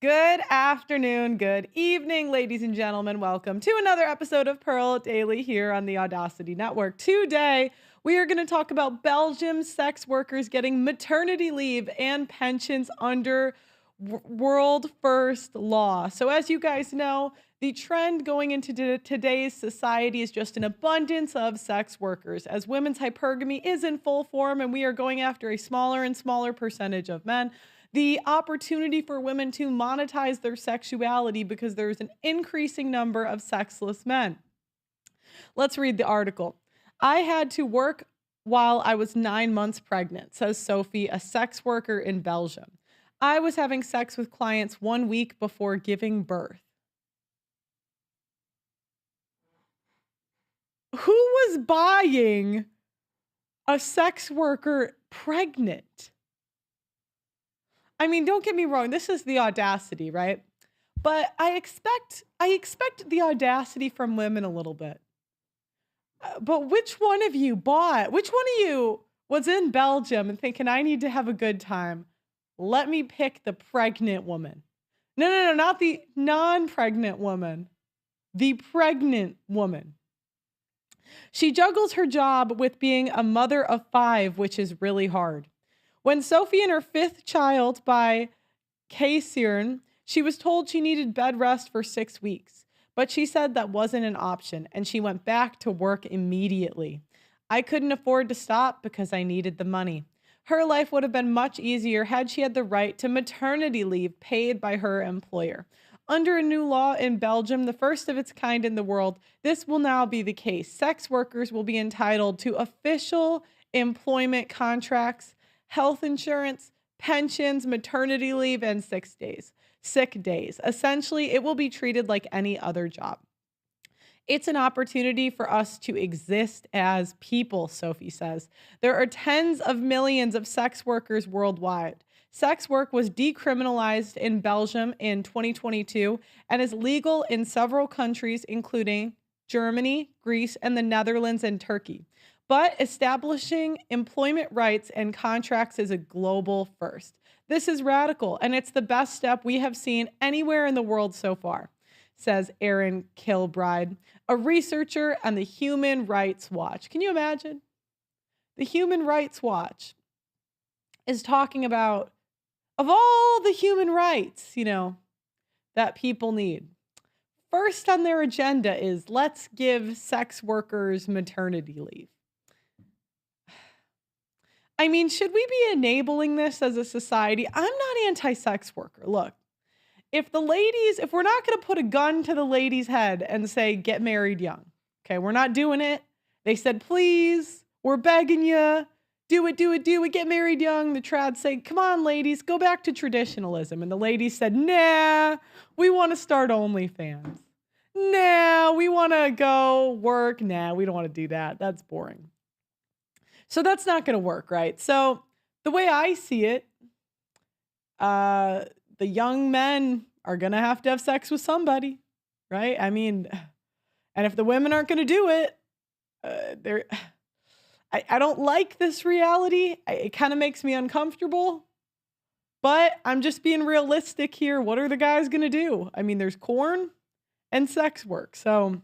Good afternoon, good evening, ladies and gentlemen. Welcome to another episode of Pearl Daily here on the Audacity Network. Today, we are going to talk about Belgium sex workers getting maternity leave and pensions under world first law. So as you guys know, the trend going into today's society is just an abundance of sex workers, as women's hypergamy is in full form and we are going after a smaller and smaller percentage of men. The opportunity for women to monetize their sexuality because there's an increasing number of sexless men. Let's read the article. I had to work while I was 9 months pregnant, says Sophie, a sex worker in Belgium. I was having sex with clients 1 week before giving birth. Who was buying a sex worker pregnant? I mean, don't get me wrong, this is the audacity, right? But I expect the audacity from women a little bit. But which one of you bought? Which one of you was in Belgium and thinking, I need to have a good time? Let me pick the pregnant woman. No, not the non-pregnant woman. The pregnant woman. She juggles her job with being a mother of 5, which is really hard. When Sophie and her 5th child by Caesiern, she was told she needed bed rest for 6 weeks, but she said that wasn't an option and she went back to work immediately. I couldn't afford to stop because I needed the money. Her life would have been much easier had she had the right to maternity leave paid by her employer. Under a new law in Belgium, the first of its kind in the world, this will now be the case. Sex workers will be entitled to official employment contracts, health insurance, pensions, maternity leave, and sick days. Essentially, it will be treated like any other job. It's an opportunity for us to exist as people, Sophie says. There are tens of millions of sex workers worldwide. Sex work was decriminalized in Belgium in 2022 and is legal in several countries, including Germany, Greece, and the Netherlands and Turkey. But establishing employment rights and contracts is a global first. This is radical, and it's the best step we have seen anywhere in the world so far, says Erin Kilbride, a researcher on the Human Rights Watch. Can you imagine? The Human Rights Watch is talking about, of all the human rights, that people need, first on their agenda is let's give sex workers maternity leave. I mean, should we be enabling this as a society? I'm not anti-sex worker. Look, if we're not going to put a gun to the lady's head and say, get married young. Okay, we're not doing it. They said, please, we're begging you, do it, get married young. The trads say, come on, ladies, go back to traditionalism. And the ladies said, nah, we want to start OnlyFans. Nah, we want to go work. Nah, we don't want to do that. That's boring. So that's not going to work, right? So the way I see it, the young men are going to have sex with somebody, right? I mean, and if the women aren't going to do it, I don't like this reality. It kind of makes me uncomfortable, but I'm just being realistic here. What are the guys going to do? I mean, there's corn and sex work. So,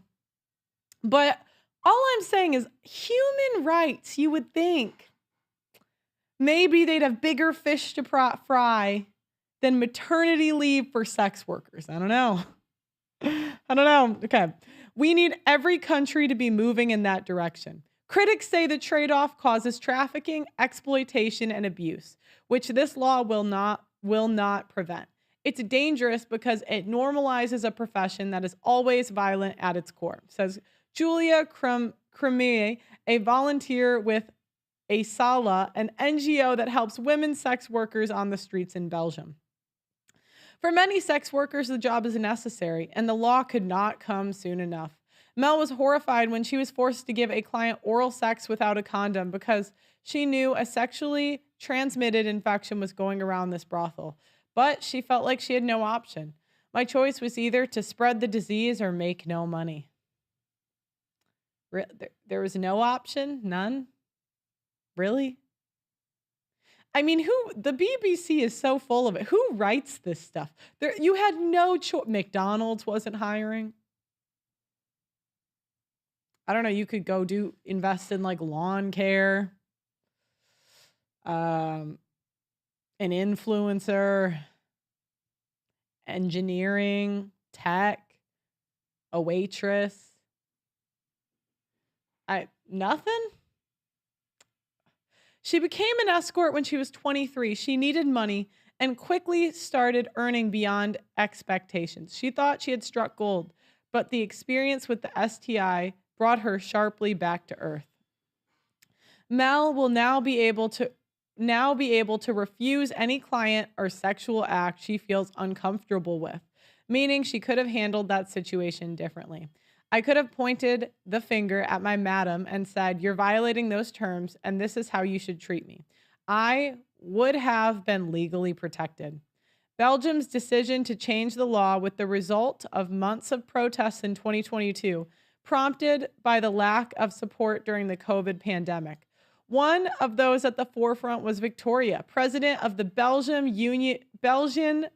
but all I'm saying is human rights, you would think maybe they'd have bigger fish to fry than maternity leave for sex workers. I don't know. Okay. We need every country to be moving in that direction. Critics say the trade-off causes trafficking, exploitation, and abuse, which this law will not prevent. It's dangerous because it normalizes a profession that is always violent at its core, says Julia Cremier, a volunteer with ASALA, an NGO that helps women sex workers on the streets in Belgium. For many sex workers, the job is necessary, and the law could not come soon enough. Mel was horrified when she was forced to give a client oral sex without a condom because she knew a sexually transmitted infection was going around this brothel, but she felt like she had no option. My choice was either to spread the disease or make no money. There was no option? None? Really? I mean, the BBC is so full of it. Who writes this stuff? You had no choice. McDonald's wasn't hiring. I don't know. You could go invest in like lawn care, an influencer, engineering, tech, a waitress. Nothing. She became an escort when she was 23. She needed money and quickly started earning beyond expectations. She thought she had struck gold, but the experience with the STI brought her sharply back to earth. Mel will now be able to refuse any client or sexual act she feels uncomfortable with, meaning she could have handled that situation differently. I could have pointed the finger at my madam and said, "You're violating those terms, and this is how you should treat me." I would have been legally protected. Belgium's decision to change the law with the result of months of protests in 2022, prompted by the lack of support during the COVID pandemic. One of those at the forefront was Victoria, president of the Belgian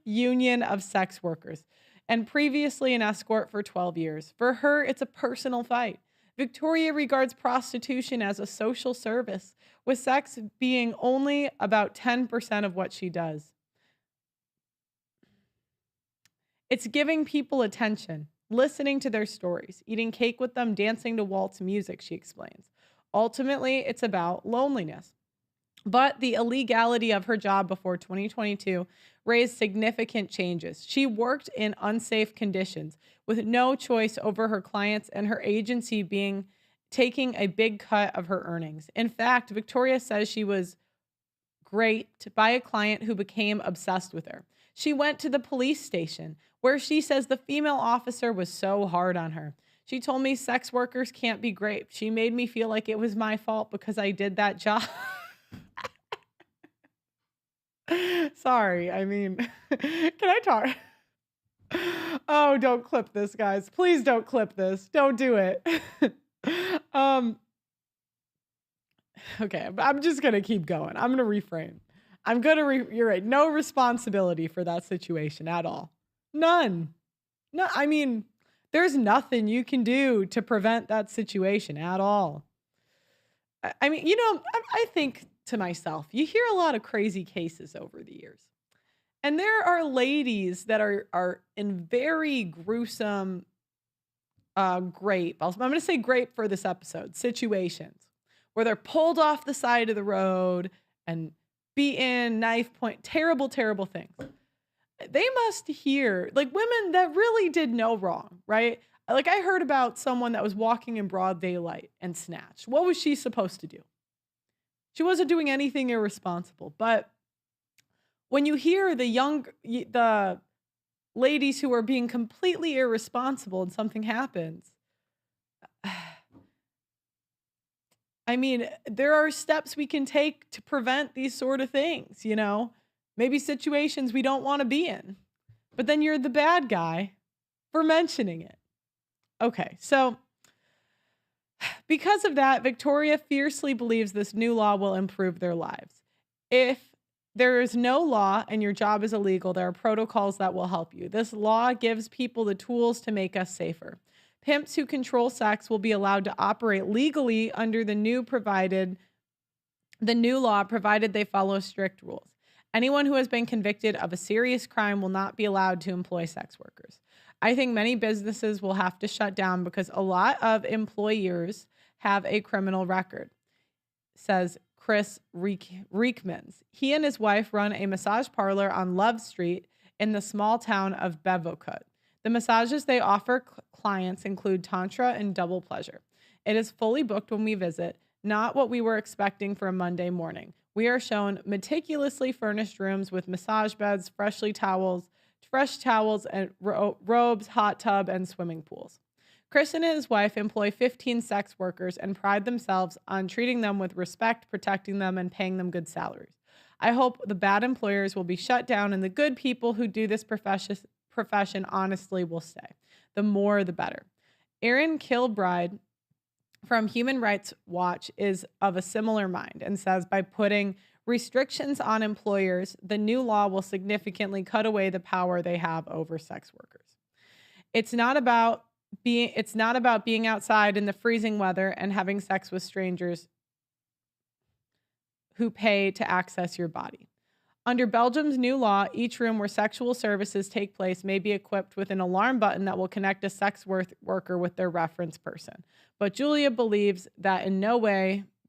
Union of Sex Workers, and previously an escort for 12 years. For her, it's a personal fight. Victoria regards prostitution as a social service, with sex being only about 10% of what she does. It's giving people attention, listening to their stories, eating cake with them, dancing to waltz music, she explains. Ultimately, it's about loneliness. But the illegality of her job before 2022 raised significant changes. She worked in unsafe conditions with no choice over her clients and her agency taking a big cut of her earnings. In fact, Victoria says she was raped by a client who became obsessed with her. She went to the police station where she says the female officer was so hard on her. She told me sex workers can't be raped. She made me feel like it was my fault because I did that job. Sorry, I mean, can I talk? Oh, don't clip this, guys. Please don't clip this. Don't do it. Okay, I'm just going to keep going. I'm going to reframe. You're right. No responsibility for that situation at all. None. No, I mean, there's nothing you can do to prevent that situation at all. I mean, I think to myself, you hear a lot of crazy cases over the years. And there are ladies that are in very gruesome grape. I'm going to say grape for this episode, situations where they're pulled off the side of the road and beaten, knife point, terrible, terrible things. They must hear, like, women that really did no wrong, right? Like, I heard about someone that was walking in broad daylight and snatched. What was she supposed to do? She wasn't doing anything irresponsible. But when you hear the ladies who are being completely irresponsible and something happens, I mean, there are steps we can take to prevent these sort of things, Maybe situations we don't want to be in. But then you're the bad guy for mentioning it. Okay, so because of that, Victoria fiercely believes this new law will improve their lives. If there is no law and your job is illegal, there are protocols that will help you. This law gives people the tools to make us safer. Pimps who control sex will be allowed to operate legally under the new law, provided they follow strict rules. Anyone who has been convicted of a serious crime will not be allowed to employ sex workers. I think many businesses will have to shut down because a lot of employers have a criminal record, says Chris Reekmans. He and his wife run a massage parlor on Love Street in the small town of Bevokut. The massages they offer clients include tantra and double pleasure. It is fully booked when we visit, not what we were expecting for a Monday morning. We are shown meticulously furnished rooms with massage beds, fresh towels and robes, hot tub, and swimming pools. Chris and his wife employ 15 sex workers and pride themselves on treating them with respect, protecting them, and paying them good salaries. I hope the bad employers will be shut down and the good people who do this profession honestly will stay. The more, the better. Erin Kilbride, from Human Rights Watch is of a similar mind and says by putting restrictions on employers, the new law will significantly cut away the power they have over sex workers. It's not about being outside in the freezing weather and having sex with strangers who pay to access your body. Under Belgium's new law, each room where sexual services take place may be equipped with an alarm button that will connect a sex worker with their reference person. But Julia believes that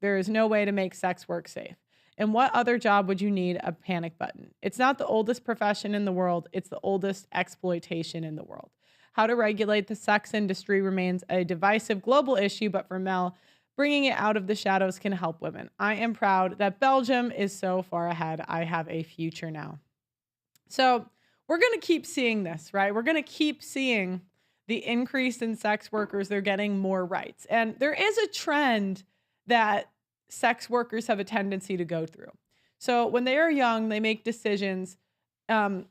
there is no way to make sex work safe. In what other job would you need a panic button? It's not the oldest profession in the world, it's the oldest exploitation in the world. How to regulate the sex industry remains a divisive global issue, but for Mel, bringing it out of the shadows can help women. I am proud that Belgium is so far ahead. I have a future now. So we're going to keep seeing this, right? We're going to keep seeing the increase in sex workers. They're getting more rights. And there is a trend that sex workers have a tendency to go through. So when they are young, they make decisions. And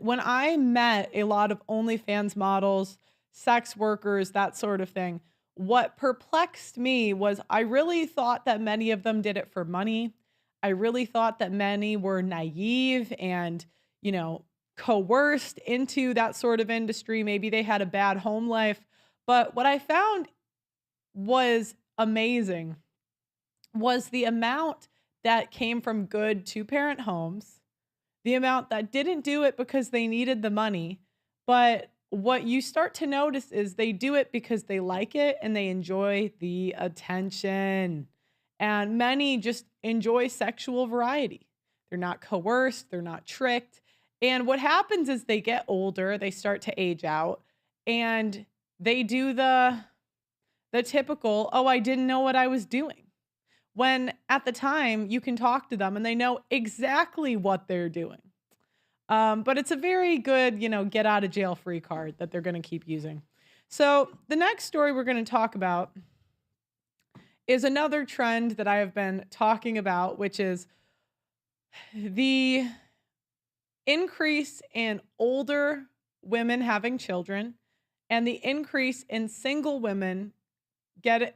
when I met a lot of OnlyFans models, sex workers, that sort of thing, what perplexed me was I really thought that many of them did it for money. I really thought that many were naive and, coerced into that sort of industry. Maybe they had a bad home life. But what I found was amazing was the amount that came from good two-parent homes, the amount that didn't do it because they needed the money, but what you start to notice is they do it because they like it and they enjoy the attention. And many just enjoy sexual variety. They're not coerced, they're not tricked. And what happens is they get older, they start to age out, and they do the typical, oh, I didn't know what I was doing. When at the time you can talk to them and they know exactly what they're doing. But it's a very good, get out of jail free card that they're going to keep using. So the next story we're going to talk about is another trend that I have been talking about, which is the increase in older women having children and the increase in single women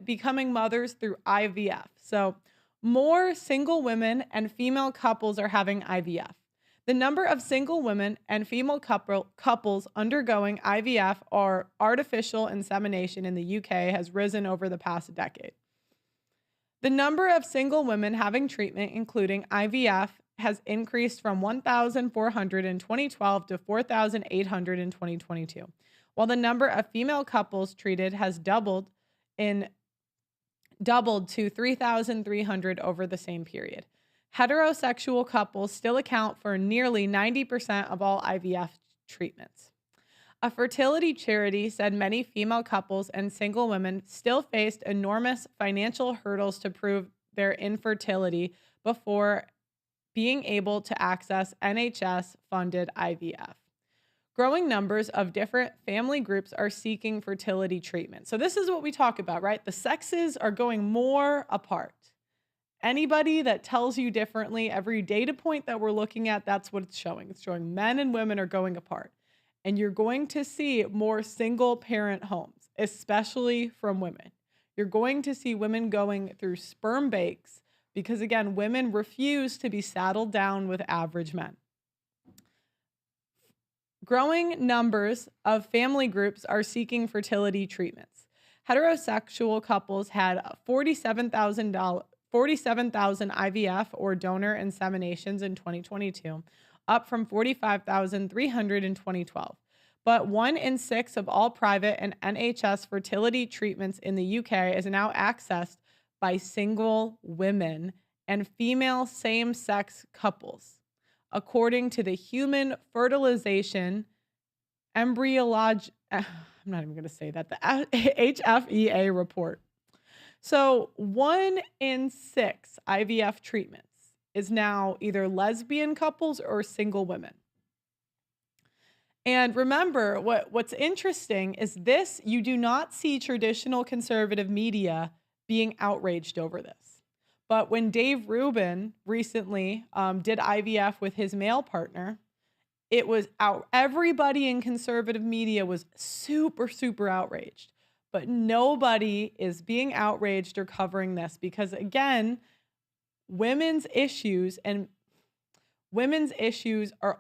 becoming mothers through IVF. So more single women and female couples are having IVF. The number of single women and female couples undergoing IVF or artificial insemination in the UK has risen over the past decade. The number of single women having treatment, including IVF, has increased from 1,400 in 2012 to 4,800 in 2022, while the number of female couples treated has doubled to 3,300 over the same period. Heterosexual couples still account for nearly 90% of all IVF treatments. A fertility charity said many female couples and single women still faced enormous financial hurdles to prove their infertility before being able to access NHS-funded IVF. Growing numbers of different family groups are seeking fertility treatment. So this is what we talk about, right? The sexes are going more apart. Anybody that tells you differently, every data point that we're looking at, that's what it's showing. It's showing men and women are going apart. And you're going to see more single parent homes, especially from women. You're going to see women going through sperm banks because, again, women refuse to be saddled down with average men. Growing numbers of family groups are seeking fertility treatments. Heterosexual couples had 47,000 IVF or donor inseminations in 2022, up from 45,300 in 2012. But 1 in 6 of all private and NHS fertility treatments in the UK is now accessed by single women and female same-sex couples, according to the Human Fertilization Embryology, I'm not even going to say that, the HFEA report. So 1 in 6 IVF treatments is now either lesbian couples or single women. And remember, what's interesting is this, you do not see traditional conservative media being outraged over this. But when Dave Rubin recently did IVF with his male partner, it was out. Everybody in conservative media was super, super outraged, but nobody is being outraged or covering this because, again, women's issues are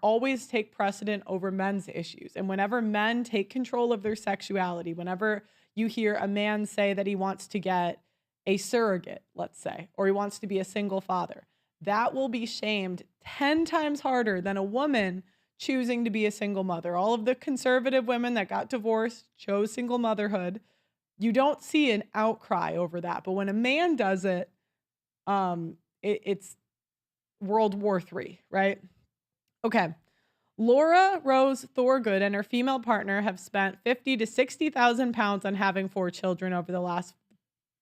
always take precedent over men's issues. And whenever men take control of their sexuality, whenever you hear a man say that he wants to get a surrogate, let's say, or he wants to be a single father, that will be shamed 10 times harder than a woman choosing to be a single mother. All of the conservative women that got divorced chose single motherhood. You don't see an outcry over that. But when a man does it, it's World War III, right? Okay. Laura Rose Thorgood and her female partner have spent 50 to 60,000 pounds on having 4 children over the last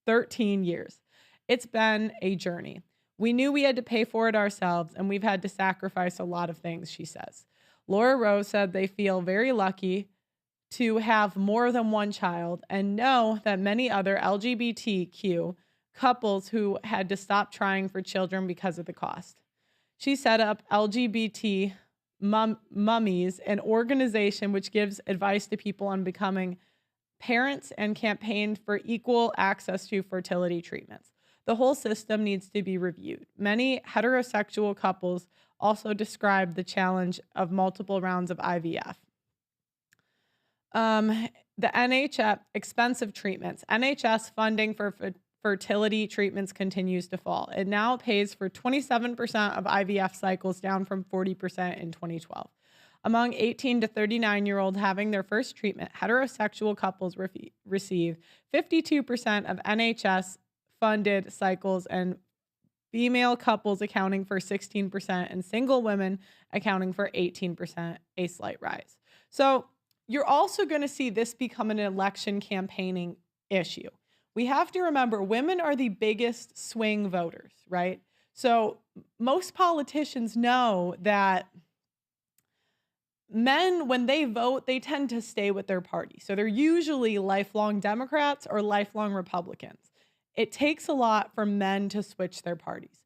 13 years. It's been a journey. We knew we had to pay for it ourselves, and we've had to sacrifice a lot of things, she says. Laura Rose said they feel very lucky to have more than one child and know that many other LGBTQ couples who had to stop trying for children because of the cost. She set up LGBT Mummies, an organization which gives advice to people on becoming parents and campaigned for equal access to fertility treatments. The whole system needs to be reviewed. Many heterosexual couples also describe the challenge of multiple rounds of IVF. The NHS, expensive treatments. NHS funding for fertility treatments continues to fall. It now pays for 27% of IVF cycles, down from 40% in 2012. Among 18 to 39-year-old having their first treatment, heterosexual couples receive 52% of NHS-funded cycles, and female couples accounting for 16%, and single women accounting for 18%, a slight rise. So you're also going to see this become an election campaigning issue. We have to remember women are the biggest swing voters, right? So most politicians know that men, when they vote, they tend to stay with their party. So they're usually lifelong Democrats or lifelong Republicans. It takes a lot for men to switch their parties.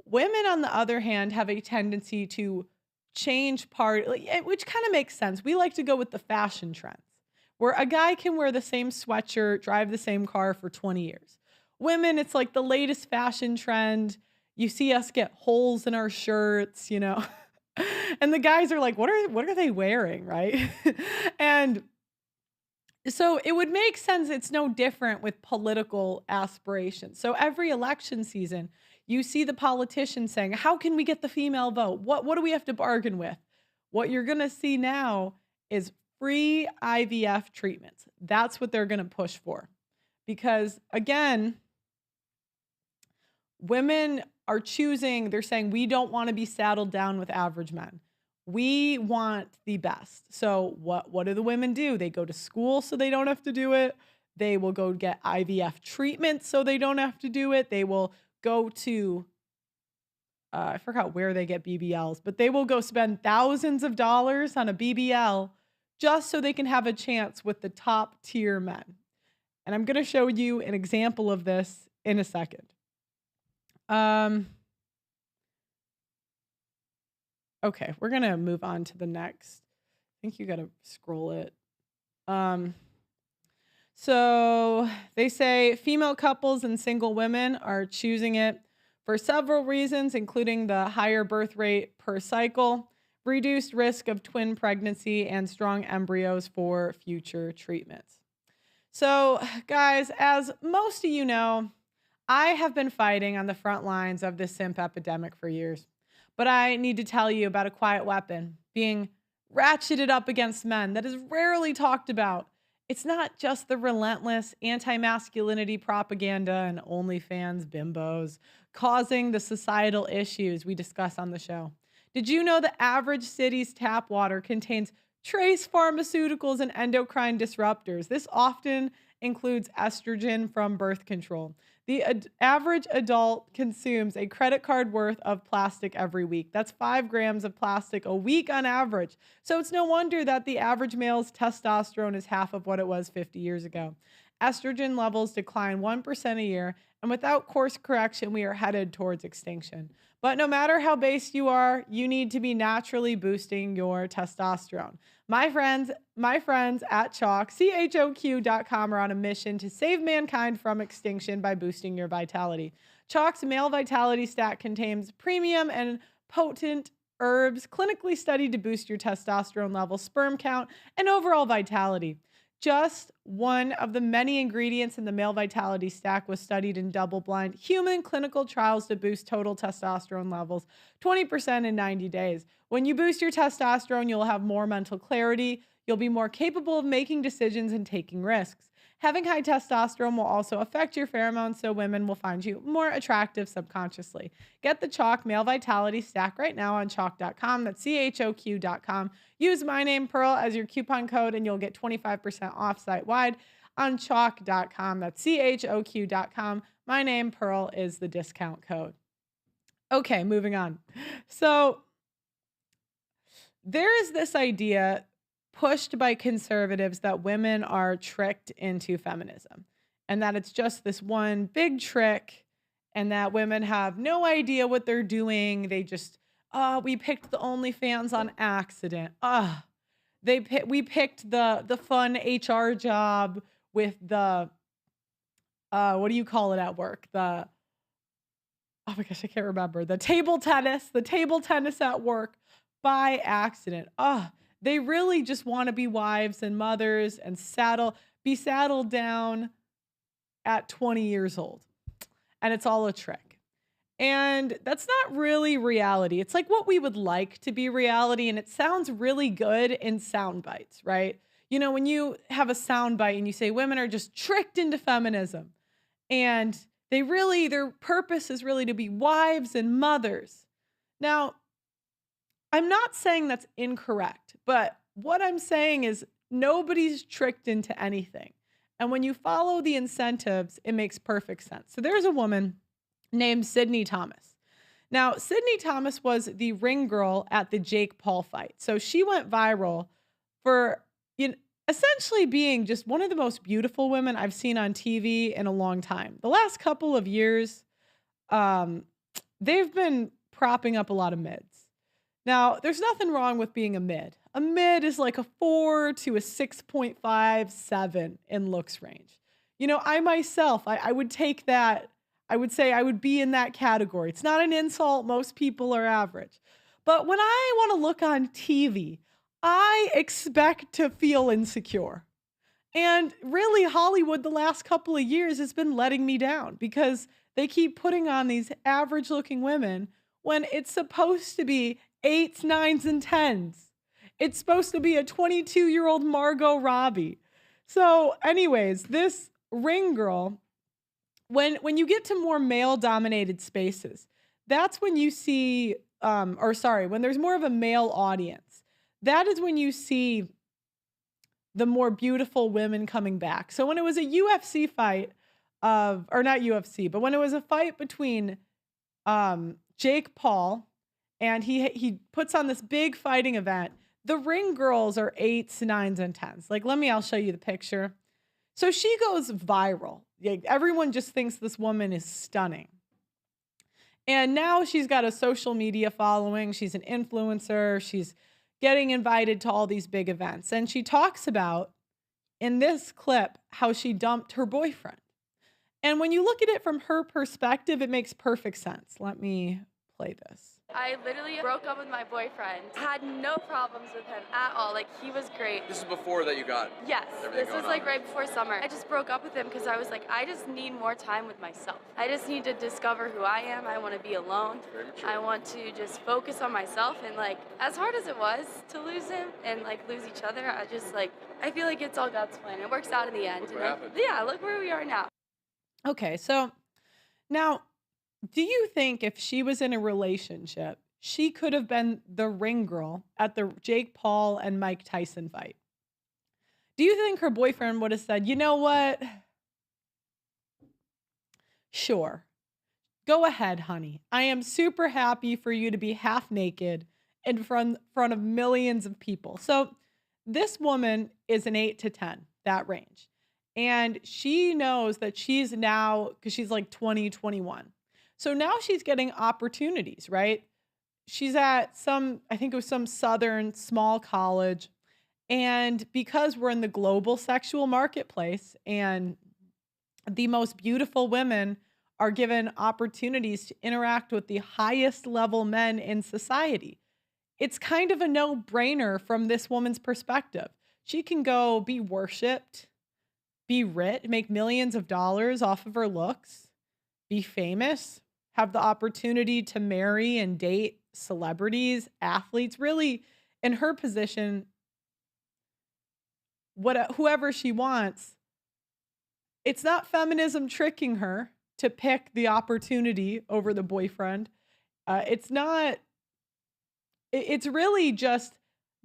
Women, on the other hand, have a tendency to change party, which kind of makes sense. We like to go with the fashion trends, where a guy can wear the same sweatshirt, drive the same car for 20 years. Women, it's like the latest fashion trend. You see us get holes in our shirts, you know, and the guys are like, what are they wearing, right? And so it would make sense. It's no different with political aspirations. So every election season, you see the politicians saying, how can we get the female vote? What do we have to bargain with? What you're going to see now is free IVF treatments. That's what they're going to push for. Because again, women are choosing, they're saying, we don't want to be saddled down with average men. We want the best. So what do the women do? They go to school so they don't have to do it. They will go get IVF treatment so they don't have to do it. They will go to, I forgot where they get BBLs, but they will go spend thousands of dollars on a BBL just so they can have a chance with the top tier men. And I'm going to show you an example of this in a second. Okay, we're going to move on to the next. I think you got to scroll it. So they say female couples and single women are choosing it for several reasons, including the higher birth rate per cycle, reduced risk of twin pregnancy, and strong embryos for future treatments. So guys, as most of you know, I have been fighting on the front lines of this simp epidemic for years. But I need to tell you about a quiet weapon being ratcheted up against men that is rarely talked about. It's not just the relentless anti-masculinity propaganda and OnlyFans bimbos causing the societal issues we discuss on the show. Did you know the average city's tap water contains trace pharmaceuticals and endocrine disruptors? This often includes estrogen from birth control. The average adult consumes a credit card worth of plastic every week. That's 5 grams of plastic a week on average. So it's no wonder that the average male's testosterone is half of what it was 50 years ago. Estrogen levels decline 1% a year, and without course correction, we are headed towards extinction. But no matter how based you are, you need to be naturally boosting your testosterone. My friends at CHOQ.com are on a mission to save mankind from extinction by boosting your vitality. Chalk's male vitality stack contains premium and potent herbs clinically studied to boost your testosterone level, sperm count, and overall vitality. Just one of the many ingredients in the male vitality stack was studied in double-blind human clinical trials to boost total testosterone levels 20% in 90 days. When you boost your testosterone, you'll have more mental clarity. You'll be more capable of making decisions and taking risks. Having high testosterone will also affect your pheromones, so women will find you more attractive subconsciously. Get the Chalk Male Vitality Stack right now on chalk.com. That's CHOQ.com. Use my name, Pearl, as your coupon code, and you'll get 25% off site-wide on chalk.com. That's CHOQ.com. My name, Pearl, is the discount code. Okay, moving on. So there is this idea pushed by conservatives that women are tricked into feminism and that it's just this one big trick and that women have no idea what they're doing. They just, we picked the OnlyFans on accident. We picked the fun HR job with the, what do you call it at work? Oh my gosh, I can't remember. The table tennis at work by accident. They really just want to be wives and mothers and be saddled down at 20 years old. And it's all a trick. And that's not really reality. It's like what we would like to be reality. And it sounds really good in sound bites, right? You know, when you have a sound bite and you say women are just tricked into feminism and their purpose is really to be wives and mothers. Now, I'm not saying that's incorrect, but what I'm saying is nobody's tricked into anything. And when you follow the incentives, it makes perfect sense. So there's a woman named Sydney Thomas. Now, Sydney Thomas was the ring girl at the Jake Paul fight. So she went viral for essentially being just one of the most beautiful women I've seen on TV in a long time. The last couple of years, they've been propping up a lot of mids. Now, there's nothing wrong with being a mid. A mid is like a 4 to a 6.57 in looks range. You know, I myself, I would take that. I would say I would be in that category. It's not an insult. Most people are average. But when I want to look on TV, I expect to feel insecure. And really, Hollywood the last couple of years has been letting me down because they keep putting on these average looking women when it's supposed to be 8s, 9s, and 10s. It's supposed to be a 22-year-old Margot Robbie. So anyways, this ring girl, when you get to more male-dominated spaces, that's when you see, when there's more of a male audience, that is when you see the more beautiful women coming back. So when it was a UFC fight not UFC, but when it was a fight between Jake Paul and he puts on this big fighting event, the ring girls are 8s, 9s, and 10s. Like, I'll show you the picture. So she goes viral. Everyone just thinks this woman is stunning. And now she's got a social media following. She's an influencer. She's getting invited to all these big events. And she talks about, in this clip, how she dumped her boyfriend. And when you look at it from her perspective, it makes perfect sense. Let me play this. I literally broke up with my boyfriend. Had no problems with him at all. Like, he was great. This is before that you got Yes, everything this was going like on. right before summer. I just broke up with him because I was like, I just need more time with myself. I just need to discover who I am. I want to be alone. Very mature. I want to just focus on myself. And like, as hard as it was to lose him and like lose each other, I feel like it's all God's plan. It works out in the end. Look what happened. Yeah, look where we are now. Okay, so now, do you think if she was in a relationship, she could have been the ring girl at the Jake Paul and Mike Tyson fight? Do you think her boyfriend would have said, you know what? Sure. Go ahead, honey. I am super happy for you to be half naked in front of millions of people. So this woman is an 8 to 10, that range. And she knows that she's now, because she's like 20, 21. So now she's getting opportunities, right? She's at some, I think it was some southern small college. And because we're in the global sexual marketplace and the most beautiful women are given opportunities to interact with the highest level men in society, it's kind of a no brainer from this woman's perspective. She can go be worshiped, be rich, make millions of dollars off of her looks, be famous, have the opportunity to marry and date celebrities, athletes, really in her position, whoever she wants. It's not feminism tricking her to pick the opportunity over the boyfriend. It's not, it's really just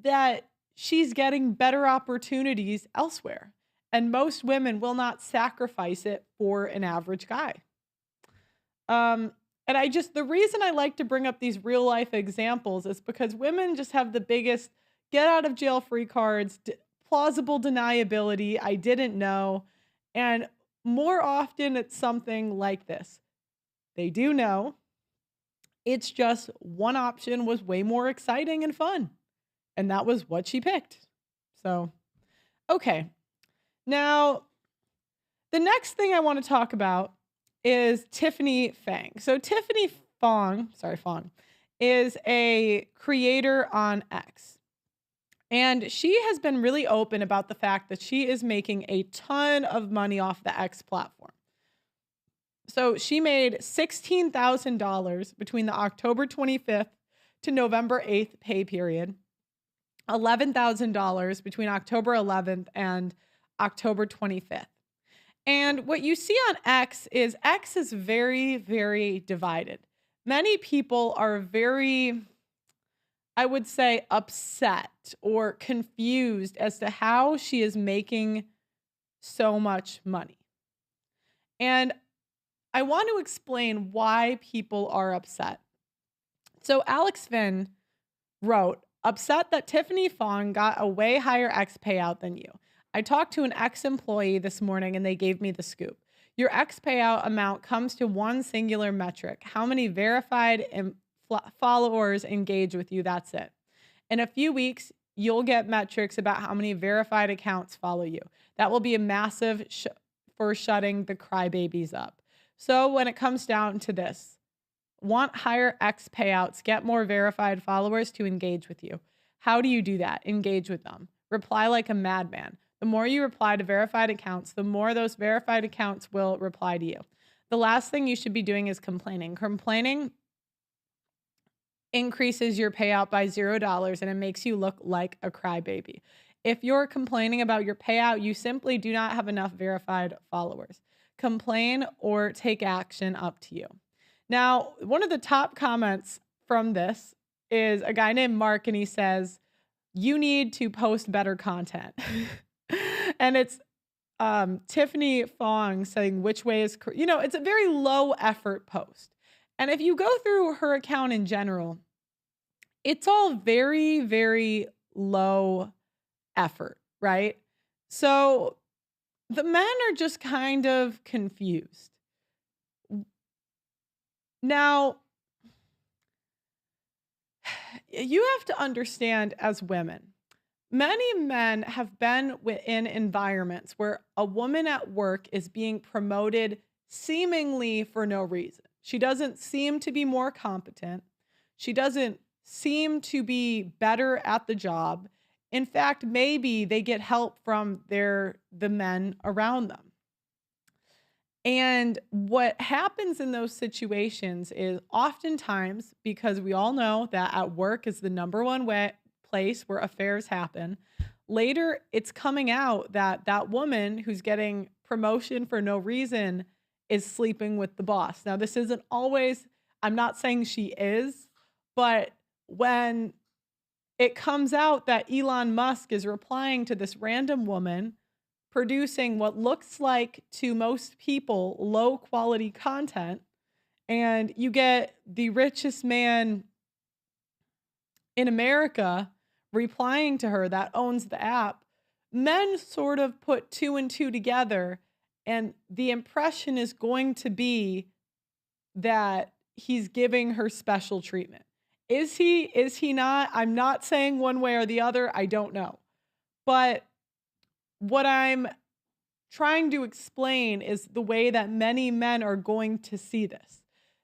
that she's getting better opportunities elsewhere. And most women will not sacrifice it for an average guy. Um, and the reason I like to bring up these real life examples is because women just have the biggest get out of jail free cards, plausible deniability. I didn't know. And more often it's something like this. They do know. It's just one option was way more exciting and fun. And that was what she picked. So, okay. Now, the next thing I want to talk about is Tiffany Fang. So Tiffany Fong is a creator on X. And she has been really open about the fact that she is making a ton of money off the X platform. So she made $16,000 between the October 25th to November 8th pay period, $11,000 between October 11th and October 25th. And what you see on X is very, very divided. Many people are very, I would say, upset or confused as to how she is making so much money. And I want to explain why people are upset. So Alex Finn wrote, upset that Tiffany Fong got a way higher X payout than you. I talked to an ex-employee this morning and they gave me the scoop. Your X payout amount comes to one singular metric. How many verified followers engage with you? That's it. In a few weeks, you'll get metrics about how many verified accounts follow you. That will be a massive for shutting the crybabies up. So when it comes down to this, want higher X payouts, get more verified followers to engage with you. How do you do that? Engage with them. Reply like a madman. The more you reply to verified accounts, the more those verified accounts will reply to you. The last thing you should be doing is complaining. Complaining increases your payout by $0 and it makes you look like a crybaby. If you're complaining about your payout, you simply do not have enough verified followers. Complain or take action, up to you. Now, one of the top comments from this is a guy named Mark, and he says, you need to post better content. And it's Tiffany Fong saying, which way is, it's a very low effort post. And if you go through her account in general, it's all very, very low effort, right? So the men are just kind of confused. Now, you have to understand as women, many men have been in environments where a woman at work is being promoted seemingly for no reason. She doesn't seem to be more competent. She doesn't seem to be better at the job. In fact, maybe they get help from the men around them. And what happens in those situations is oftentimes, because we all know that at work is the number one place where affairs happen, later it's coming out that that woman who's getting promotion for no reason is sleeping with the boss. Now, this isn't always, I'm not saying she is, but when it comes out that Elon Musk is replying to this random woman, producing what looks like to most people low quality content, and you get the richest man in America replying to her that owns the app, men sort of put two and two together, and the impression is going to be that he's giving her special treatment. Is he? Is he not? I'm not saying one way or the other. I don't know. But what I'm trying to explain is the way that many men are going to see this.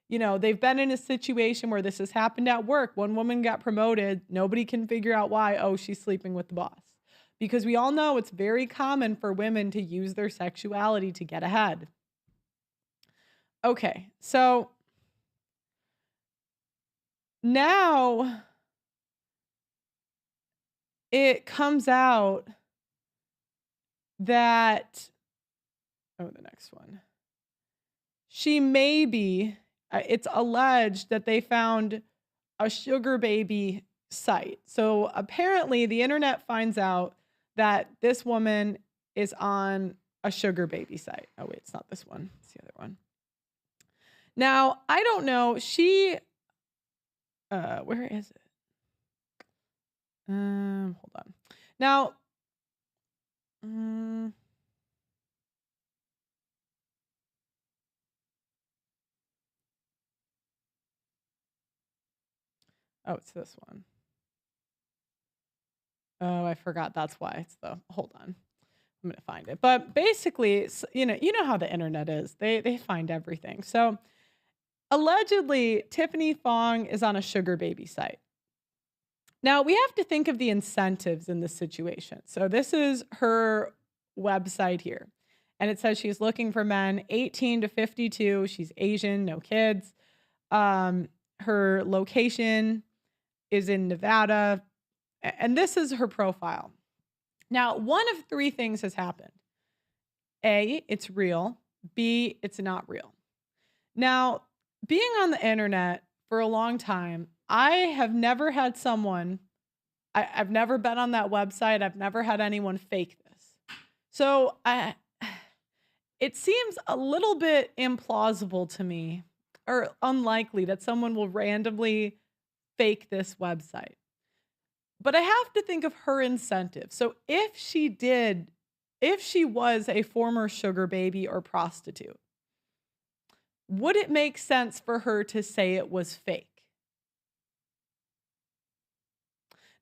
You know, they've been in a situation where this has happened at work. One woman got promoted. Nobody can figure out why. Oh, she's sleeping with the boss. Because we all know it's very common for women to use their sexuality to get ahead. Okay, so now it comes out that, oh, the next one. She may be, it's alleged that they found a sugar baby site. So apparently the internet finds out that this woman is on a sugar baby site. Oh, wait, it's not this one. It's the other one. Now, I don't know. Where is it? Hold on. Now, oh, it's this one. Oh, I forgot. That's why it's hold on. I'm going to find it. But basically, you know how the internet is. They find everything. So allegedly, Tiffany Fong is on a sugar baby site. Now, we have to think of the incentives in this situation. So this is her website here. And it says she's looking for men 18 to 52. She's Asian, no kids. Her location is in Nevada. And this is her profile. Now, one of three things has happened. A, it's real. B, it's not real. Now, being on the internet for a long time, I have never had someone, I've never been on that website. I've never had anyone fake this. So it seems a little bit implausible to me, or unlikely, that someone will randomly fake this website. But I have to think of her incentive. So if she was a former sugar baby or prostitute, would it make sense for her to say it was fake?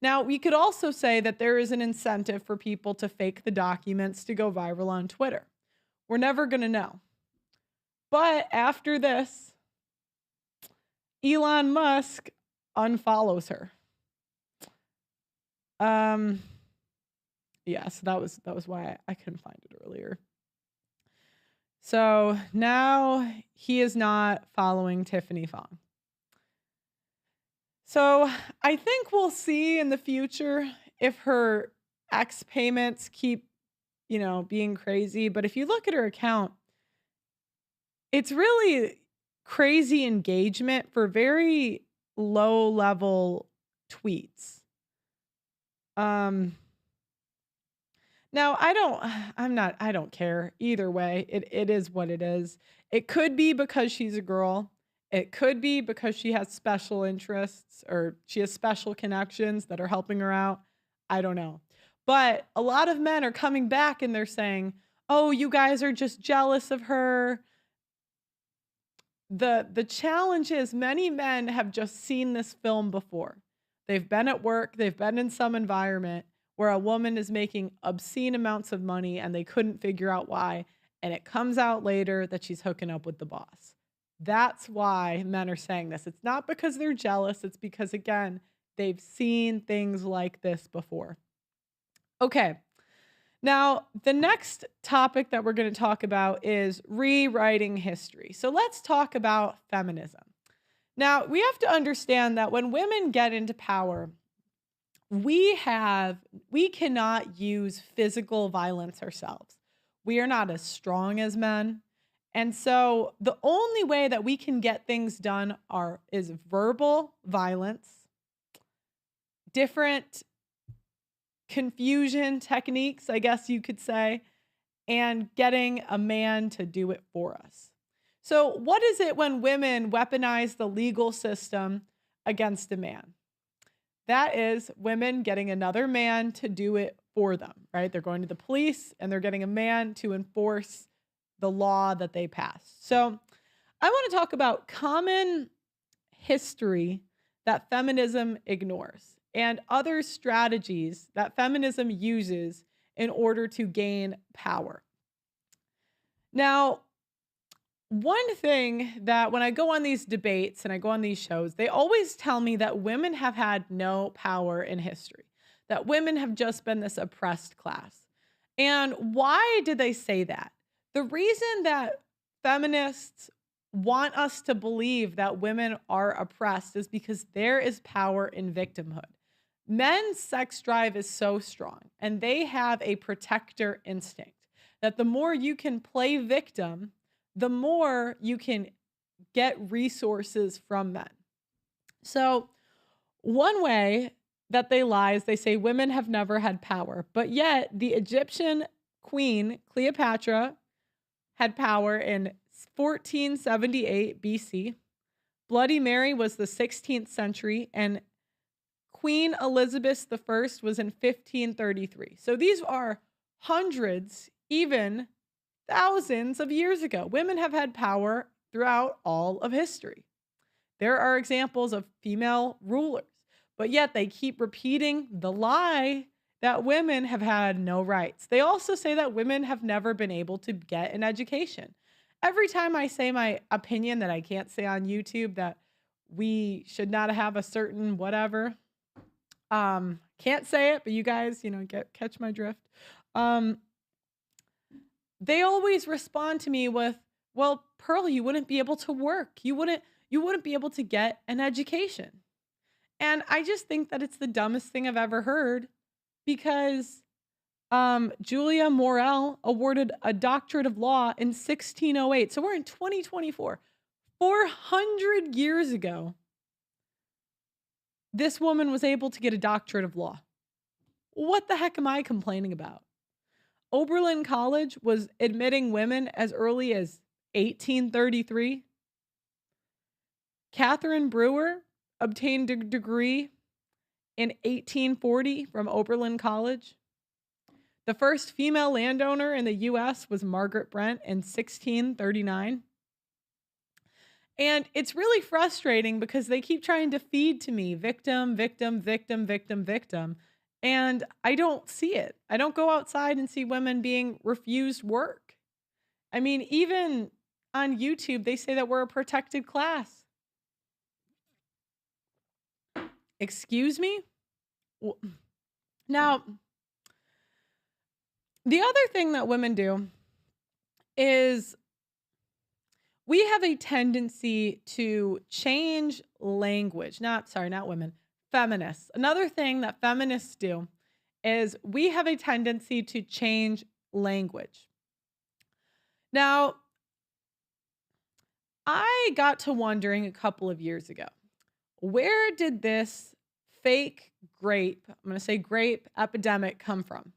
Now, we could also say that there is an incentive for people to fake the documents to go viral on Twitter. We're never going to know. But after this, Elon Musk unfollows her. Yeah, so that was why I couldn't find it earlier. So now he is not following Tiffany Fong. So I think we'll see in the future if her X payments keep, being crazy. But if you look at her account, it's really crazy engagement for very low level tweets. Now I don't care either way. It is what it is. It could be because she's a girl. It could be because she has special interests or she has special connections that are helping her out. I don't know. But a lot of men are coming back and they're saying, "Oh, you guys are just jealous of her." The challenge is many men have just seen this film before. They've been at work, they've been in some environment where a woman is making obscene amounts of money and they couldn't figure out why. And it comes out later that she's hooking up with the boss. That's why men are saying this. It's not because they're jealous. It's because, again, they've seen things like this before. Okay. Now, the next topic that we're going to talk about is rewriting history. So let's talk about feminism. Now, we have to understand that when women get into power, we cannot use physical violence ourselves. We are not as strong as men. And so the only way that we can get things done is verbal violence, different confusion techniques, I guess you could say, and getting a man to do it for us. So what is it when women weaponize the legal system against a man? That is women getting another man to do it for them, right? They're going to the police and they're getting a man to enforce the law that they passed. So I want to talk about common history that feminism ignores and other strategies that feminism uses in order to gain power. Now, one thing that when I go on these debates and I go on these shows, they always tell me that women have had no power in history, that women have just been this oppressed class. And why did they say that? The reason that feminists want us to believe that women are oppressed is because there is power in victimhood. Men's sex drive is so strong, and they have a protector instinct that the more you can play victim, the more you can get resources from men. So one way that they lie is they say women have never had power, but yet the Egyptian queen Cleopatra had power in 1478 BC. Bloody Mary was the 16th century, and Queen Elizabeth I was in 1533. So these are hundreds, even thousands of years ago. Women have had power throughout all of history. There are examples of female rulers, but yet they keep repeating the lie that women have had no rights. They also say that women have never been able to get an education. Every time I say my opinion that I can't say on YouTube, that we should not have a certain whatever, can't say it, but you guys, catch my drift. They always respond to me with, well, Pearly, you wouldn't be able to work. You wouldn't be able to get an education. And I just think that it's the dumbest thing I've ever heard, because Julia Morel awarded a doctorate of law in 1608. So we're in 2024. 400 years ago, this woman was able to get a doctorate of law. What the heck am I complaining about? Oberlin College was admitting women as early as 1833. Catherine Brewer obtained a degree in 1840 from Oberlin College. The first female landowner in the U.S. was Margaret Brent in 1639. And it's really frustrating because they keep trying to feed to me victim, victim, victim, victim, victim. And I don't see it. I don't go outside and see women being refused work. I mean, even on YouTube, they say that we're a protected class. Excuse me? Now, the other thing that women do is we have a tendency to change language. Not women. Feminists. Another thing that feminists do is we have a tendency to change language. Now, I got to wondering a couple of years ago, where did this fake grape, I'm going to say grape epidemic, come from?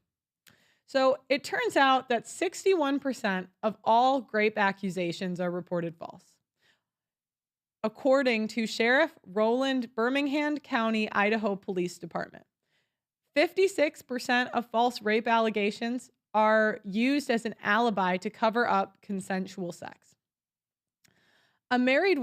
So it turns out that 61% of all grape accusations are reported false, according to Sheriff Roland Birmingham County, Idaho Police Department. 56% of false rape allegations are used as an alibi to cover up consensual sex. A married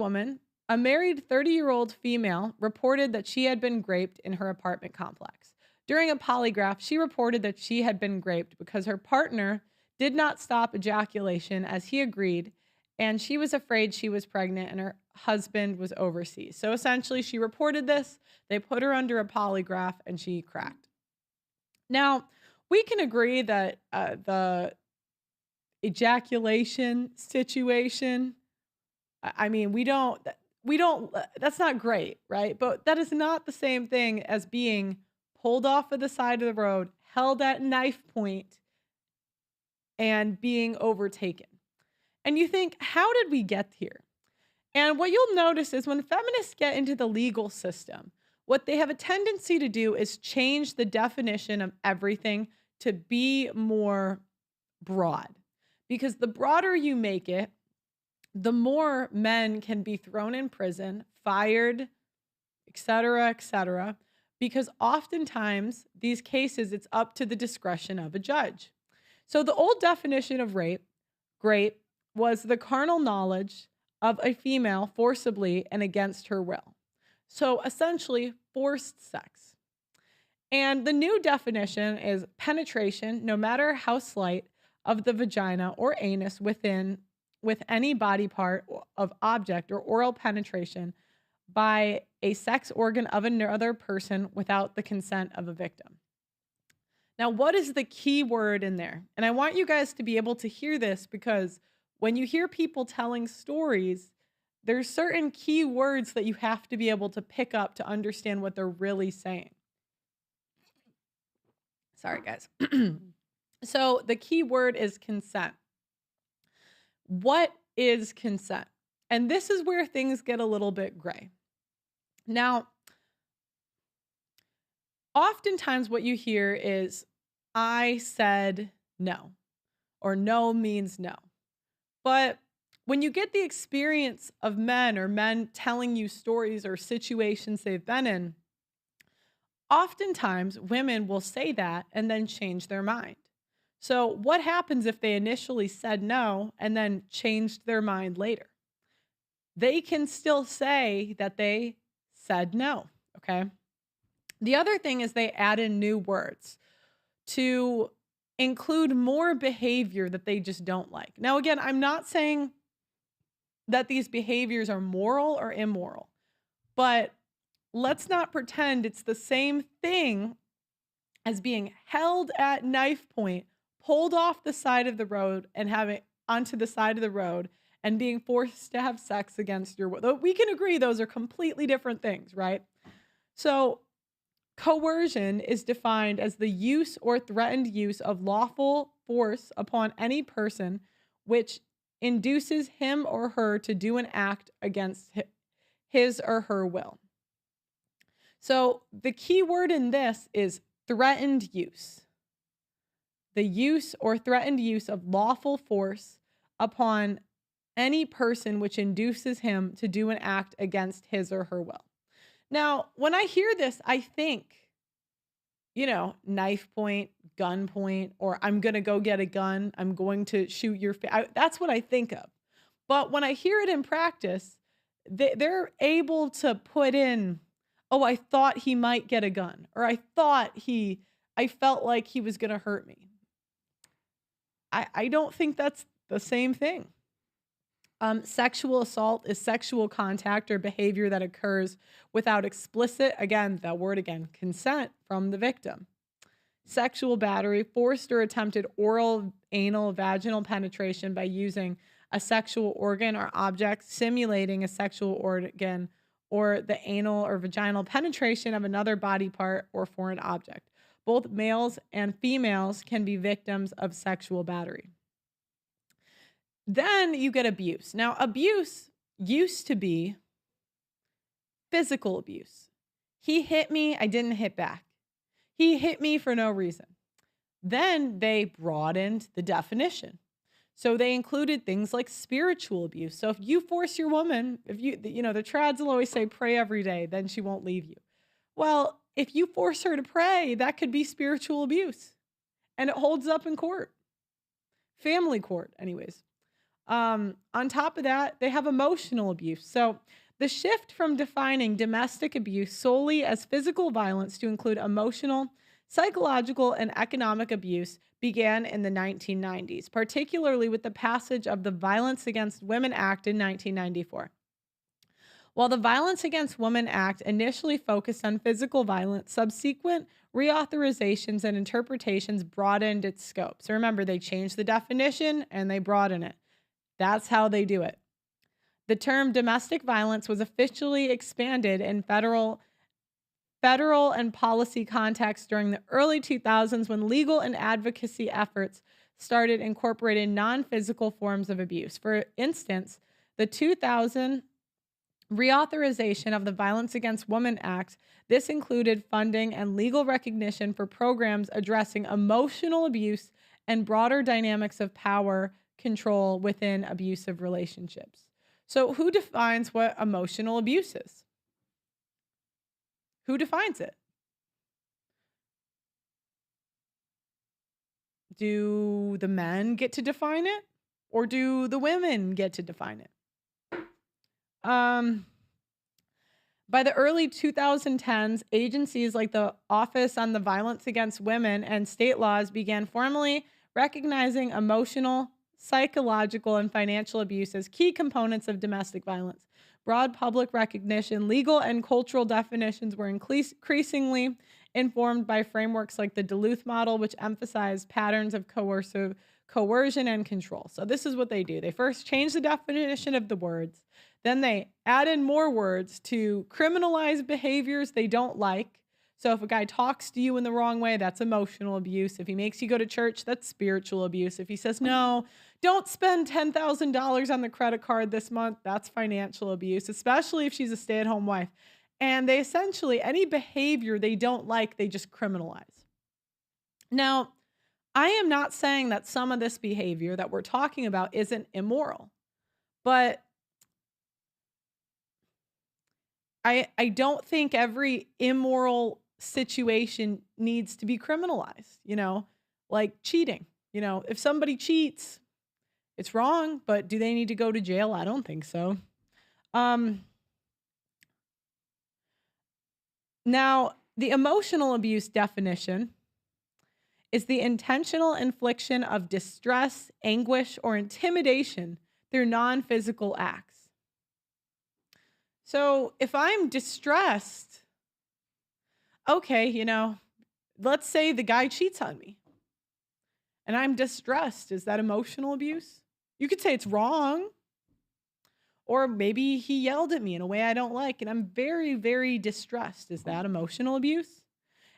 30-year-old female reported that she had been raped in her apartment complex. During a polygraph, she reported that she had been raped because her partner did not stop ejaculation as he agreed, and she was afraid she was pregnant and her husband was overseas. So essentially, she reported this, they put her under a polygraph, and she cracked. Now, we can agree that the ejaculation situation, I mean, that's not great, right? But that is not the same thing as being pulled off of the side of the road, held at knife point, and being overtaken. And you think, how did we get here? And what you'll notice is when feminists get into the legal system, what they have a tendency to do is change the definition of everything to be more broad. Because the broader you make it, the more men can be thrown in prison, fired, etc., because oftentimes these cases, it's up to the discretion of a judge. So the old definition of rape, was the carnal knowledge of a female forcibly and against her will. So essentially, forced sex. And the new definition is penetration, no matter how slight, of the vagina or anus with any body part of object or oral penetration by a sex organ of another person without the consent of a victim. Now, what is the key word in there? And I want you guys to be able to hear this, because when you hear people telling stories, there's certain key words that you have to be able to pick up to understand what they're really saying. Sorry, guys. So the key word is consent. What is consent? And this is where things get a little bit gray. Now, oftentimes what you hear is, I said no, or no means no. But when you get the experience of men telling you stories or situations they've been in, oftentimes women will say that and then change their mind. So what happens if they initially said no and then changed their mind later? They can still say that they said no, okay? The other thing is they add in new words to include more behavior that they just don't like. Now, again, I'm not saying that these behaviors are moral or immoral, but let's not pretend it's the same thing as being held at knife point, pulled off the side of the road and having onto the side of the road and being forced to have sex against your will. We can agree those are completely different things, right? So coercion is defined as the use or threatened use of lawful force upon any person which induces him or her to do an act against his or her will. So the key word in this is threatened use. The use or threatened use of lawful force upon any person which induces him to do an act against his or her will. Now, when I hear this, I think, knife point, gun point, or I'm going to go get a gun. I'm going to shoot your face. That's what I think of. But when I hear it in practice, they're able to put in, oh, I thought he might get a gun, or I felt like he was going to hurt me. I don't think that's the same thing. Sexual assault is sexual contact or behavior that occurs without explicit, consent from the victim. Sexual battery, forced or attempted oral, anal, vaginal penetration by using a sexual organ or object, simulating a sexual organ, or the anal or vaginal penetration of another body part or foreign object. Both males and females can be victims of sexual battery. Then you get abuse. Now, abuse used to be physical abuse. He hit me, I didn't hit back. He hit me for no reason. Then they broadened the definition. So they included things like spiritual abuse. So if you force your woman, the trads will always say, pray every day, then she won't leave you. Well, if you force her to pray, that could be spiritual abuse. And it holds up in court. Family court, anyways. On top of that, they have emotional abuse. So the shift from defining domestic abuse solely as physical violence to include emotional, psychological, and economic abuse began in the 1990s, particularly with the passage of the Violence Against Women Act in 1994. While the Violence Against Women Act initially focused on physical violence, subsequent reauthorizations and interpretations broadened its scope. So remember, they changed the definition and they broaden it. That's how they do it. The term domestic violence was officially expanded in federal and policy context during the early 2000s when legal and advocacy efforts started incorporating non-physical forms of abuse. For instance, the 2000 reauthorization of the Violence Against Women Act, this included funding and legal recognition for programs addressing emotional abuse and broader dynamics of power control within abusive relationships. So who defines what emotional abuse is? Who defines it? Do the men get to define it, or do the women get to define it? By the early 2010s, agencies like the Office on the Violence Against Women and state laws began formally recognizing emotional, psychological, and financial abuse as key components of domestic violence. Broad public recognition, legal and cultural definitions were increasingly informed by frameworks like the Duluth model, which emphasized patterns of coercion and control. So this is what they do. They first change the definition of the words. Then they add in more words to criminalize behaviors they don't like. So if a guy talks to you in the wrong way, that's emotional abuse. If he makes you go to church, that's spiritual abuse. If he says, no, don't spend $10,000 on the credit card this month, that's financial abuse, especially if she's a stay-at-home wife. And they essentially, any behavior they don't like, they just criminalize. Now, I am not saying that some of this behavior that we're talking about isn't immoral, but I don't think every immoral situation needs to be criminalized, like cheating. If somebody cheats, it's wrong, but do they need to go to jail? I don't think so. Now, the emotional abuse definition is the intentional infliction of distress, anguish, or intimidation through non-physical acts. So if I'm distressed, okay, let's say the guy cheats on me and I'm distressed. Is that emotional abuse? You could say it's wrong. Or maybe he yelled at me in a way I don't like and I'm very, very distressed. Is that emotional abuse?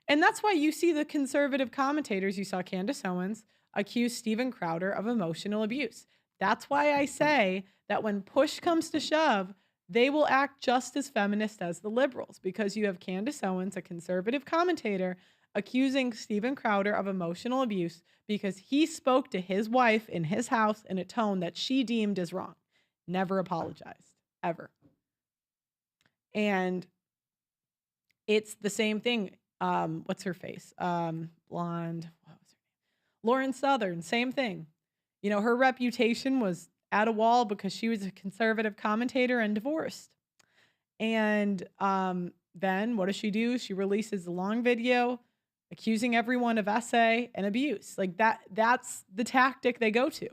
And that's why you see the conservative commentators, you saw Candace Owens, accuse Steven Crowder of emotional abuse. That's why I say that when push comes to shove, they will act just as feminist as the liberals, because you have Candace Owens, a conservative commentator, accusing Steven Crowder of emotional abuse because he spoke to his wife in his house in a tone that she deemed as wrong. Never apologized, ever. And it's the same thing. What's her face? Blonde. What was her name? Lauren Southern, same thing. Her reputation was at a wall because she was a conservative commentator and divorced. And then what does she do? She releases a long video accusing everyone of SA and abuse. Like that's the tactic they go to.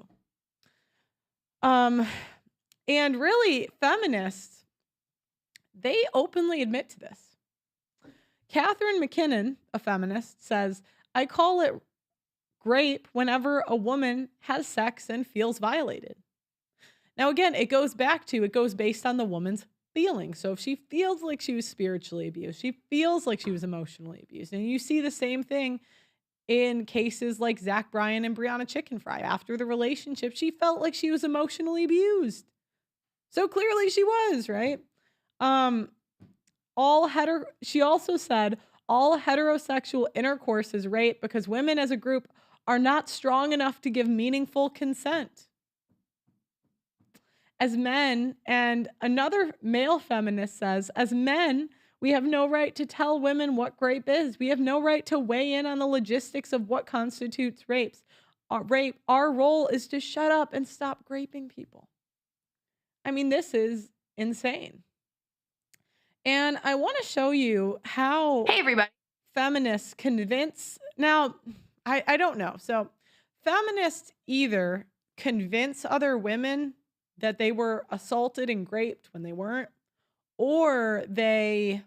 And really, feminists, they openly admit to this. Catherine McKinnon, a feminist, says, I call it rape whenever a woman has sex and feels violated. Now, again, it goes based on the woman's feelings. So if she feels like she was spiritually abused, she feels like she was emotionally abused. And you see the same thing in cases like Zach Bryan and Brianna Chickenfry. After the relationship, she felt like she was emotionally abused. So clearly she was, right? She also said all heterosexual intercourse is rape because women as a group are not strong enough to give meaningful consent. As men, and another male feminist says, as men, we have no right to tell women what rape is. We have no right to weigh in on the logistics of what constitutes rape. Our role is to shut up and stop raping people. I mean, this is insane. And I want to show you how feminists convince. Now, I don't know. So feminists either convince other women that they were assaulted and raped when they weren't, or they...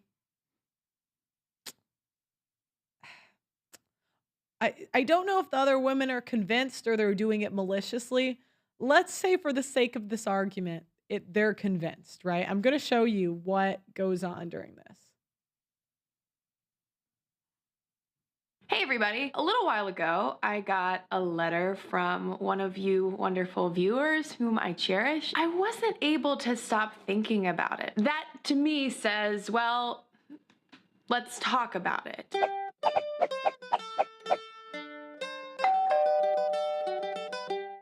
I don't know if the other women are convinced or they're doing it maliciously. Let's say for the sake of this argument, they're convinced, right? I'm going to show you what goes on during this. Hey everybody, a little while ago, I got a letter from one of you wonderful viewers whom I cherish. I wasn't able to stop thinking about it. That to me says, well, let's talk about it.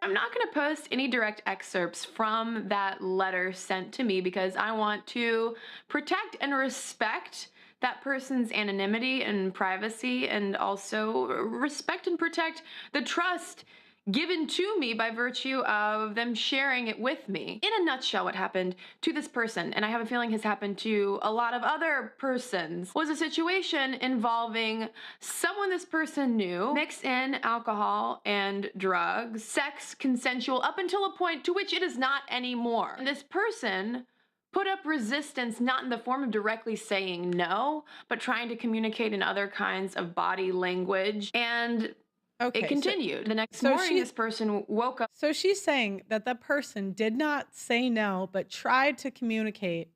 I'm not going to post any direct excerpts from that letter sent to me because I want to protect and respect that person's anonymity and privacy, and also respect and protect the trust given to me by virtue of them sharing it with me. In a nutshell, what happened to this person, and I have a feeling has happened to a lot of other persons, was a situation involving someone this person knew, mix in alcohol and drugs, sex consensual up until a point to which it is not anymore. And this person put up resistance, not in the form of directly saying no, but trying to communicate in other kinds of body language, and it continued. The next morning, this person woke up. So she's saying that the person did not say no, but tried to communicate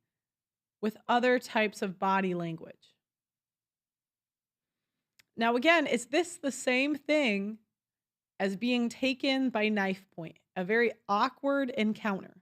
with other types of body language. Now, again, is this the same thing as being taken by knife point? A very awkward encounter.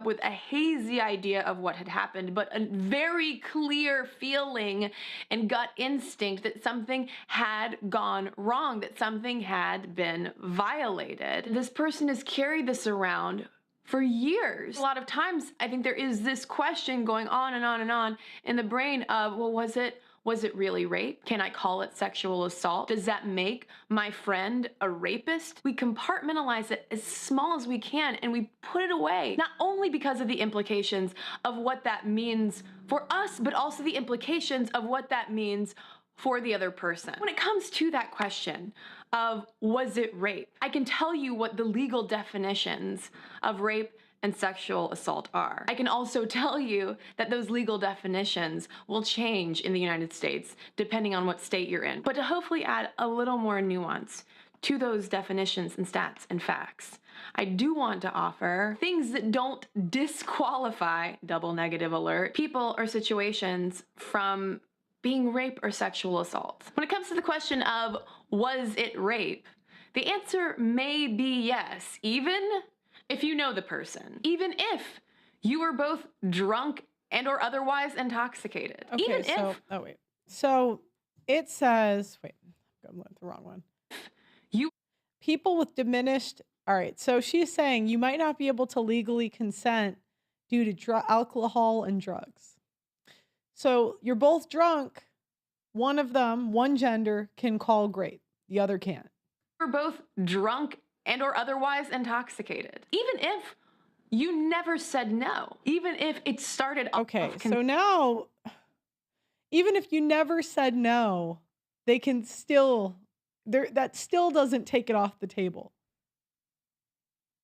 With a hazy idea of what had happened, but a very clear feeling and gut instinct that something had gone wrong, that something had been violated. This person has carried this around for years. A lot of times, I think there is this question going on and on and on in the brain of, well, was it really rape? Can I call it sexual assault? Does that make my friend a rapist? We compartmentalize it as small as we can and we put it away, not only because of the implications of what that means for us, but also the implications of what that means for the other person. When it comes to that question of was it rape, I can tell you what the legal definitions of rape and sexual assault are. I can also tell you that those legal definitions will change in the United States depending on what state you're in. But to hopefully add a little more nuance to those definitions and stats and facts, I do want to offer things that don't disqualify, double negative alert, people or situations from being rape or sexual assault. When it comes to the question of was it rape, the answer may be yes, even if you know the person, even if you were both drunk and or otherwise intoxicated. Okay, even so, if So it says, I'm looking at the wrong one. You People with diminished, all right, so she's saying you might not be able to legally consent due to alcohol and drugs. So you're both drunk, one of them, one gender, can call grape, the other can't. were both drunk and or otherwise intoxicated. Even if you never said no, even if it started off. Okay, so now, even if you never said no, they can still, that still doesn't take it off the table.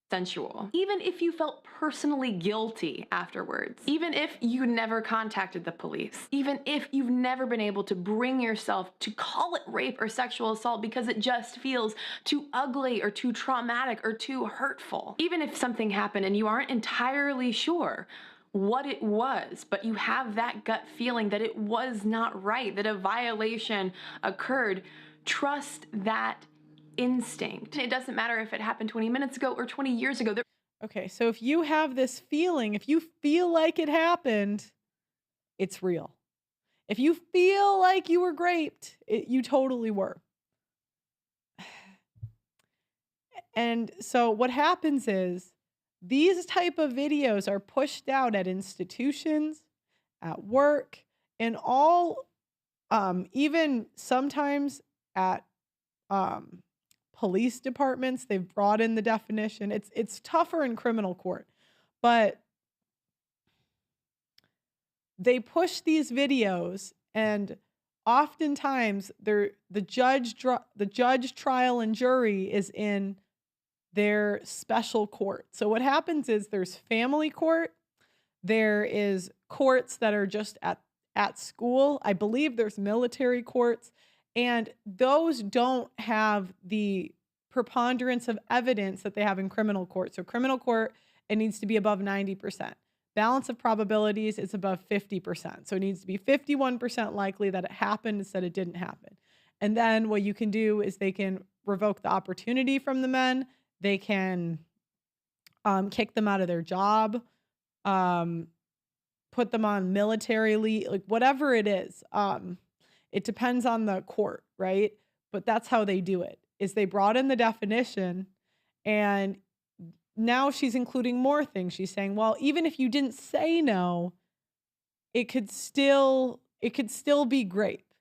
Sensual. Even if you felt personally guilty afterwards, even if you never contacted the police, even if you've never been able to bring yourself to call it rape or sexual assault because it just feels too ugly or too traumatic or too hurtful, even if something happened and you aren't entirely sure what it was, but you have that gut feeling that it was not right, that a violation occurred, trust that instinct. It doesn't matter if it happened 20 minutes ago or 20 years ago. Okay, so if you have this feeling, if you feel like it happened, it's real. If you feel like you were raped, you totally were. And so what happens is these type of videos are pushed out at institutions, at work, and all, even sometimes at police departments. They've brought in the definition. It's tougher in criminal court, but they push these videos, and oftentimes the judge, trial, and jury is in their special court. So what happens is there's family court, there is courts that are just at school. I believe there's military courts. And those don't have the preponderance of evidence that they have in criminal court. So criminal court, it needs to be above 90%. Balance of probabilities is above 50%. So it needs to be 51% likely that it happened instead it didn't happen. And then what you can do is they can revoke the opportunity from the men. They can kick them out of their job, put them on military leave, like whatever it is. It depends on the court, right? But that's how they do it, is they brought in the definition, and now she's including more things. She's saying, well, even if you didn't say no, it could still be grape.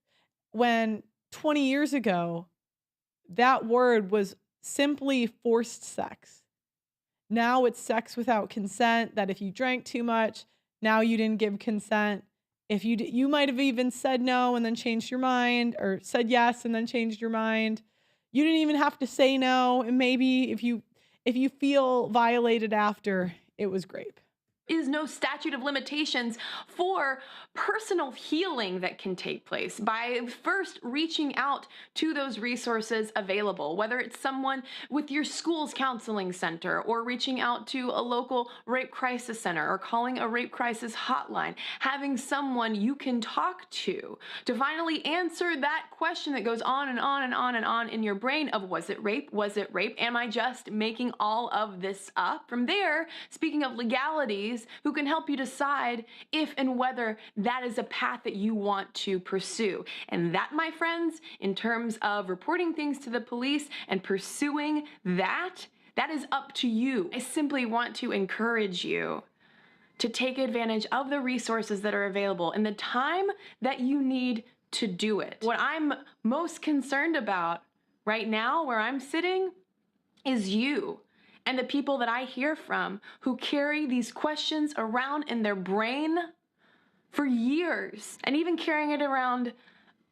When 20 years ago, that word was simply forced sex. Now it's sex without consent, that if you drank too much, now you didn't give consent. If you might have even said no and then changed your mind, or said yes and then changed your mind. You didn't even have to say no, and maybe if you feel violated after, it was grape. Is no statute of limitations for personal healing that can take place by first reaching out to those resources available, whether it's someone with your school's counseling center, or reaching out to a local rape crisis center, or calling a rape crisis hotline, having someone you can talk to finally answer that question that goes on and on and on and on in your brain of, was it rape? Was it rape? Am I just making all of this up? From there, speaking of legalities, who can help you decide if and whether that is a path that you want to pursue. And that, my friends, in terms of reporting things to the police and pursuing that is up to you. I simply want to encourage you to take advantage of the resources that are available in the time that you need to do it. What I'm most concerned about right now, where I'm sitting, is you. And the people that I hear from who carry these questions around in their brain for years, and even carrying it around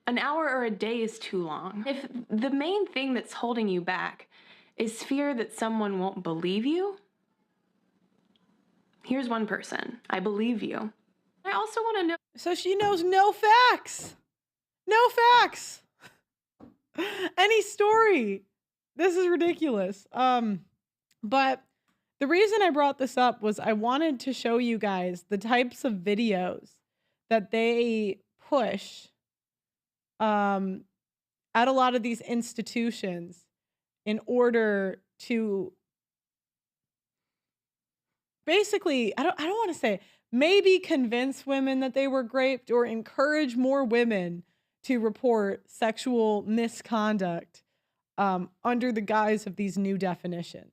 an hour or a day is too long. If the main thing that's holding you back is fear that someone won't believe you, here's one person. I believe you. I also want to know. So she knows no facts. No facts. Any story. This is ridiculous. But the reason I brought this up was I wanted to show you guys the types of videos that they push at a lot of these institutions in order to basically, I don't want to say, maybe convince women that they were raped, or encourage more women to report sexual misconduct under the guise of these new definitions.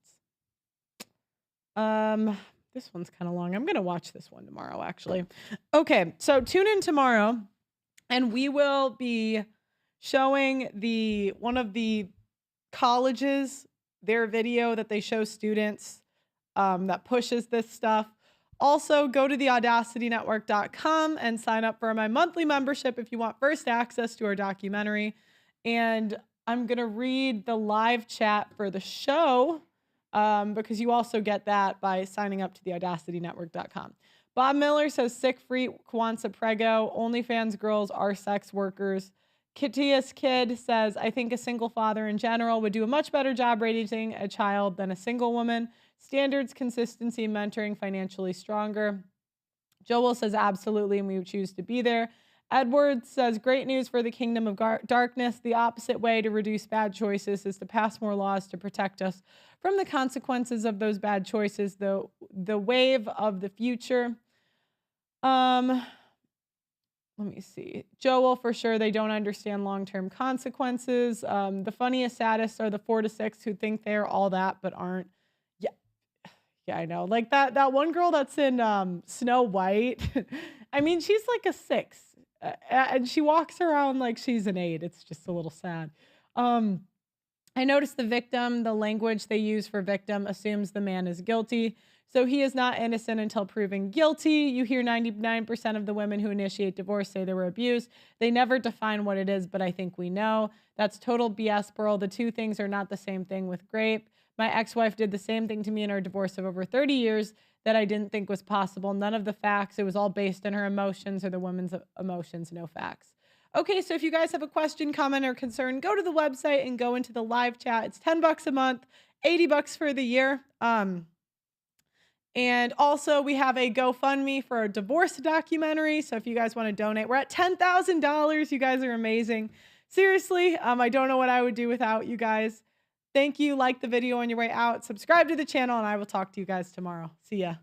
This one's kind of long. I'm going to watch this one tomorrow, actually. Okay, so tune in tomorrow, and we will be showing one of the colleges, their video that they show students that pushes this stuff. Also, go to theaudacitynetwork.com and sign up for my monthly membership if you want first access to our documentary. And I'm going to read the live chat for the show, because you also get that by signing up to theaudacitynetwork.com. Bob Miller says, sick free Kwanzaa prego. OnlyFans girls are sex workers. Kittius Kid says, I think a single father in general would do a much better job raising a child than a single woman. Standards, consistency, mentoring, financially stronger. Joel says, absolutely, and we would choose to be there. Edward says, great news for the kingdom of darkness. The opposite way to reduce bad choices is to pass more laws to protect us from the consequences of those bad choices, the wave of the future. Let me see. Joel, for sure, they don't understand long-term consequences. The funniest, saddest are the 4 to 6 who think they're all that but aren't. Yeah, I know. Like that one girl that's in Snow White. I mean, she's like a 6. And she walks around like she's an 8. It's just a little sad. I noticed the victim, the language they use for victim assumes the man is guilty. So he is not innocent until proven guilty. You hear 99% of the women who initiate divorce say they were abused. They never define what it is, but I think we know. That's total BS, Pearl. The two things are not the same thing with grape. My ex-wife did the same thing to me in our divorce of over 30 years that I didn't think was possible. None of the facts. It was all based on her emotions or the woman's emotions, no facts. Okay, so if you guys have a question, comment, or concern, go to the website and go into the live chat. It's $10 a month, $80 for the year. And also we have a GoFundMe for a divorce documentary. So if you guys want to donate, we're at $10,000. You guys are amazing. Seriously, I don't know what I would do without you guys. Thank you. Like the video on your way out. Subscribe to the channel, and I will talk to you guys tomorrow. See ya.